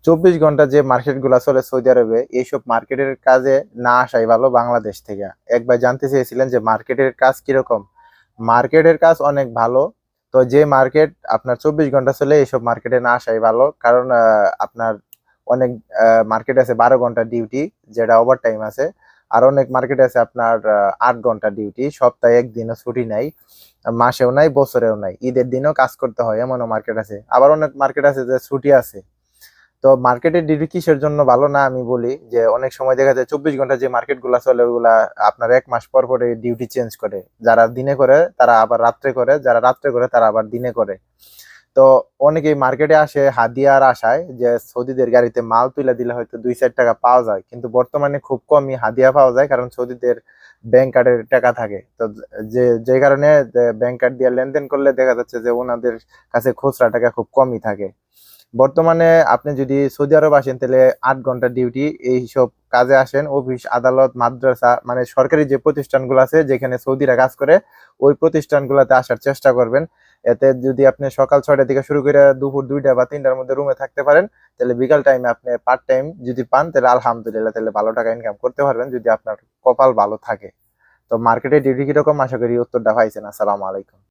24 ঘন্টা যে মার্কেট গুলা চলে সৌদি আরবে, এইসব মার্কেটের কাজে না আসাই ভালো বাংলাদেশ থেকে। একবার জানতে চেয়েছিলেন যে মার্কেটের কাজ কিরকম। মার্কেটের কাজ অনেক ভালো। তো যে মার্কেট আপনার 24 ঘন্টা চলে, এইসব মার্কেটে না আসাই ভালো। কারণ আপনার অনেক মার্কেট আছে 12 ঘন্টা ডিউটি, যেটা ওভার টাইম আছে। আর অনেক মার্কেট আছে আপনার 8 ঘন্টা ডিউটি, সপ্তাহে একদিনও ছুটি নাই, মাসেও নাই, বছরেও নাই, ঈদের দিনও কাজ করতে হয়, এমনও মার্কেট আছে। আবার অনেক মার্কেট আছে যে ছুটি আছে। তো মার্কেটের ডিউটি কিসের জন্য ভালো না আমি বলি, যে অনেক সময় দেখা যায় 24 ঘন্টা যে মার্কেট গুলা চলে ওগুলা আপনার 1 মাস পর পরে ডিউটি চেঞ্জ করে। যারা দিনে করে তারা আবার রাত্রে করে, যারা রাত্রে করে তারা আবার দিনে করে। তো অনেকেই মার্কেটে আসে হাদিয়ার আশায়, যে সৌদিদের গাড়িতে মাল তুলে দিলে হয়তো 2-4 টাকা পাওয়া যায়, কিন্তু বর্তমানে খুব কমই হাদিয়া পাওয়া যায়, কারণ সৌদিদের ব্যাংক কার্ডের টাকা থাকে। তো যে কারণে ব্যাংক কার্ড দিয়ে লেনদেন করলে দেখা যাচ্ছে যে ওনাদের কাছে খুচরা টাকা খুব কমই থাকে। বর্তমানে আপনি যদি সৌদি আরব আসেন, তাহলে 8 ঘন্টা ডিউটি এইসব কাজে আসেন, অফিস, আদালত, মাদ্রাসা, মানে সরকারি যে প্রতিষ্ঠানগুলো আছে যেখানে সৌদিরা কাজ করে, ওই প্রতিষ্ঠানগুলোতে আসার চেষ্টা করবেন। এতে যদি আপনি সকাল 6টা থেকে শুরু করে দুপুর 2টা বা 3টার মধ্যে রুমে থাকতে পারেন, তাহলে বিকাল টাইমে আপনি পার্ট টাইম যদি পান, তাহলে আলহামদুলিল্লাহ, তাহলে ভালো টাকা ইনকাম করতে পারবেন যদি আপনার কপাল ভালো থাকে। তো মার্কেটে ডিউটি কিরকম, আশা করি উত্তরটা পাইছেন। আসসালামু আলাইকুম।